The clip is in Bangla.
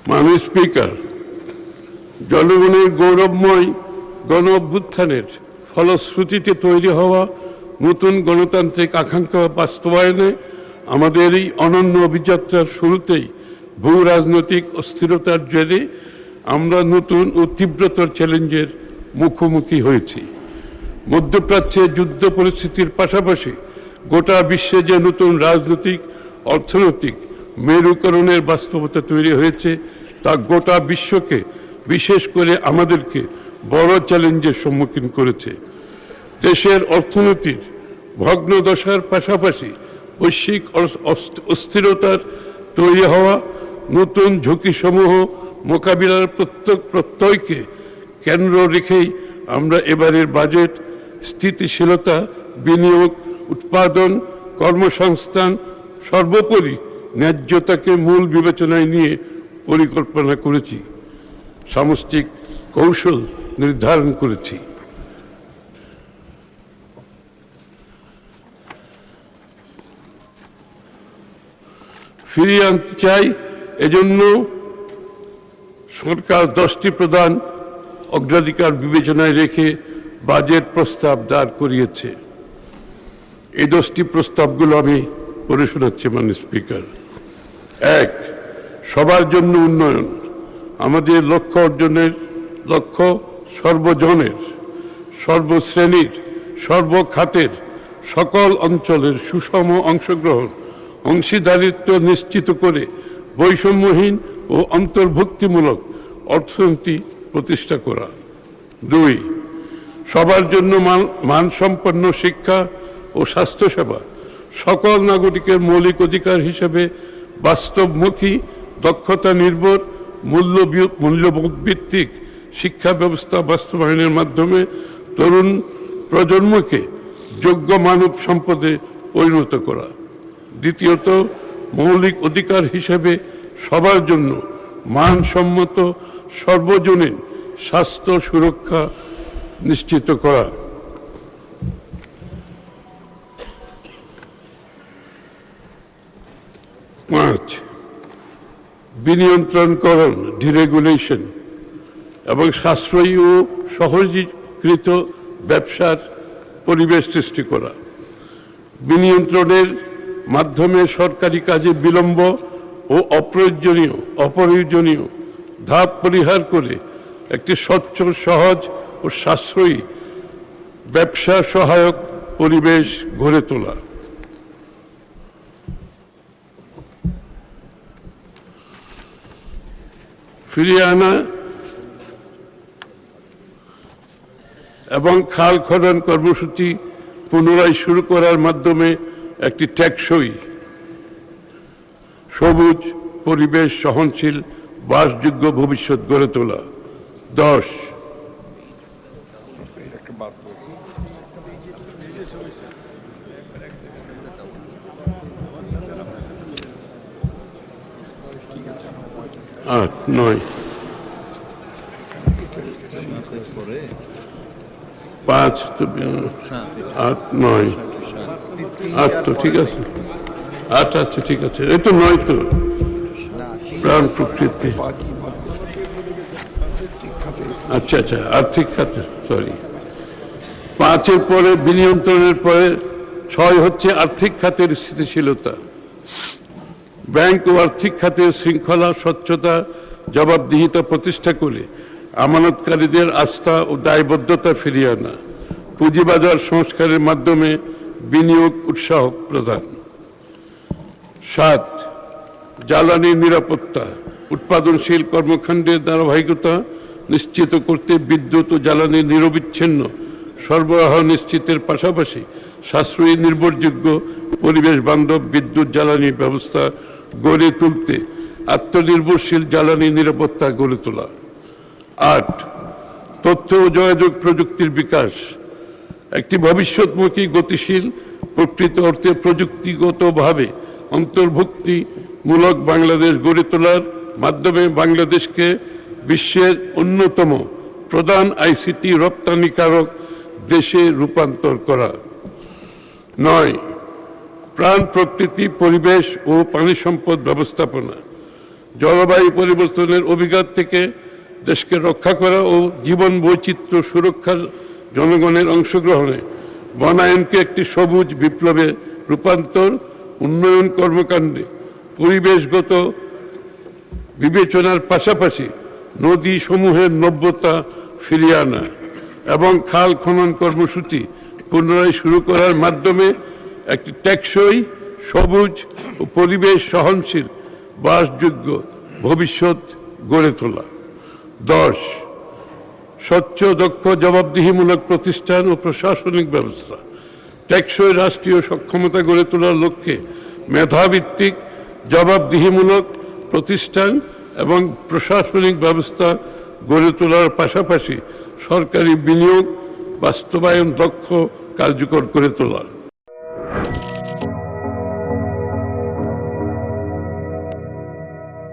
মাননীয় স্পিকার, জনগণের গৌরবময় গণ অভ্যুত্থানের ফলশ্রুতিতে তৈরি হওয়া নতুন গণতান্ত্রিক আকাঙ্ক্ষা বাস্তবায়নে আমাদের এই অনন্য অভিযাত্রার শুরুতেই ভূ রাজনৈতিক অস্থিরতার জেরে আমরা নতুন ও তীব্রতর চ্যালেঞ্জের মুখোমুখি হয়েছি। মধ্যপ্রাচ্যে যুদ্ধ পরিস্থিতির পাশাপাশি গোটা বিশ্বে যে নতুন রাজনৈতিক অর্থনৈতিক মেরুকরণের বাস্তবতা তৈরি হয়েছে তা গোটা বিশ্বকে, বিশেষ করে আমাদেরকে বড় চ্যালেঞ্জের সম্মুখীন করেছে। দেশের অর্থনীতির ভগ্নদশার পাশাপাশি বৈশ্বিক অস্থিরতার তৈরি হওয়া নতুন ঝুঁকিসমূহ মোকাবিলার প্রত্যয়কে কেন্দ্র রেখেই আমরা এবারের বাজেট স্থিতিশীলতা, বিনিয়োগ, উৎপাদন, কর্মসংস্থান, সর্বোপরি ন্যায্যতাকে মূল বিবেচনায় নিয়ে পরিকল্পনা করেছি, সামষ্টিক কৌশল নির্ধারণ করেছি। ফিরিয়ে আনতে চাই, এজন্য সরকার 10টি প্রধান অগ্রাধিকার বিবেচনায় রেখে বাজেট প্রস্তাব দাঁড় করিয়েছে। এই 10টি প্রস্তাবগুলো আমি পড়ে শোনাচ্ছি মাননীয় স্পিকার। 1, সবার জন্য উন্নয়ন। আমাদের লক্ষ্য অর্জনের লক্ষ্য সর্বজনের, সর্বশ্রেণীর, সর্বখাতের, সকল অঞ্চলের সুষম অংশগ্রহণ, অংশীদারিত্ব নিশ্চিত করে বৈষম্যহীন ও অন্তর্ভুক্তিমূলক অর্থনীতি প্রতিষ্ঠা করা। 2, সবার জন্য মানসম্পন্ন শিক্ষা ও স্বাস্থ্যসেবা সকল নাগরিকের মৌলিক অধিকার হিসেবে বাস্তবমুখী, দক্ষতা নির্ভর, মূল্যবোধভিত্তিক শিক্ষা ব্যবস্থা বাস্তবায়নের মাধ্যমে তরুণ প্রজন্মকে যোগ্য মানব সম্পদে পরিণত করা। দ্বিতীয়ত, মৌলিক অধিকার হিসেবে সবার জন্য মানসম্মত সর্বজনীন স্বাস্থ্য সুরক্ষা নিশ্চিত করা। 5, বিনিয়ন্ত্রণকরণ, ডিরেগুলেশন এবং সাশ্রয়ী ও সহজীকৃত ব্যবসার পরিবেশ সৃষ্টি করা। বিনিয়ন্ত্রণের মাধ্যমে সরকারি কাজে বিলম্ব ও অপ্রয়োজনীয় ধাপ পরিহার করে একটি স্বচ্ছ, সহজ ও সাশ্রয়ী ব্যবসা সহায়ক পরিবেশ গড়ে তোলা। ফিরিয়ে আনা এবং খাল খনন কর্মসূচি পুনরায় শুরু করার মাধ্যমে একটি টেকসই, সবুজ, পরিবেশ সহনশীল, বাসযোগ্য ভবিষ্যৎ গড়ে তোলা। 10, আট, 9, 5, 8, 9, 8 তো ঠিক আছে, 8 আছে, ঠিক আছে। এই তো 9 তো প্রাণ প্রকৃতি, আচ্ছা আচ্ছা, আর্থিক খাতে, সরি। 5-এর পরে বিনিয়ন্ত্রণের পরে 6 হচ্ছে আর্থিক খাতের স্থিতিশীলতা। ব্যাংক ও আর্থিক খাতের শৃঙ্খলা, স্বচ্ছতা, জবাবদিহিতা প্রতিষ্ঠা করে আমানতকারীদের আস্থা ও দায়বদ্ধতা ফিরিয়ে আনা। পুঁজিবাজার সংস্কারের মাধ্যমে বিনিয়োগ উৎসাহ প্রদান। 7, জ্বালানি নিরাপত্তা, উৎপাদনশীল কর্মকাণ্ডের ধারাবাহিকতা নিশ্চিত করতে বিদ্যুৎ ও জ্বালানি নিরবিচ্ছিন্ন সরবরাহ নিশ্চিতের পাশাপাশি সাশ্রয়ী, নির্ভরযোগ্য, পরিবেশ বান্ধব বিদ্যুৎ জ্বালানি ব্যবস্থা গড়ে তুলতে আত্মনির্ভরশীল জ্বালানি নিরাপত্তা গড়ে তোলা। 8, তথ্য ও যোগাযোগ প্রযুক্তির বিকাশ, একটি ভবিষ্যৎমুখী, গতিশীল, প্রকৃত অর্থে প্রযুক্তিগতভাবে অন্তর্ভুক্তিমূলক বাংলাদেশ গড়ে তোলার মাধ্যমে বাংলাদেশকে বিশ্বের অন্যতম প্রধান আইসিটি রপ্তানিকারক দেশে রূপান্তর করা। 9, প্রাণ প্রকৃতি, পরিবেশ ও পানি সম্পদ ব্যবস্থাপনা, জলবায়ু পরিবর্তনের অভিঘাত থেকে দেশকে রক্ষা করা ও জীবন বৈচিত্র্য সুরক্ষার জনগণের অংশগ্রহণে বনায়নকে একটি সবুজ বিপ্লবে রূপান্তর, উন্নয়ন কর্মকাণ্ডে পরিবেশগত বিবেচনার পাশাপাশি নদী সমূহের নব্যতা ফিরিয়ে আনা এবং খাল খনন কর্মসূচি পুনরায় শুরু করার মাধ্যমে একটি টেকসই, সবুজ ও পরিবেশ সহনশীল বাসযোগ্য ভবিষ্যৎ গড়ে তোলা। 10. স্বচ্ছ, দক্ষ, জবাবদিহিমূলক প্রতিষ্ঠান ও প্রশাসনিক ব্যবস্থা। টেকসই রাষ্ট্রীয় সক্ষমতা গড়ে তোলার লক্ষ্যে মেধাভিত্তিক, জবাবদিহিমূলক প্রতিষ্ঠান এবং প্রশাসনিক ব্যবস্থা গড়ে তোলার পাশাপাশি সরকারি বিনিয়োগ বাস্তবায়ন দক্ষ, কার্যকর করে তোলা।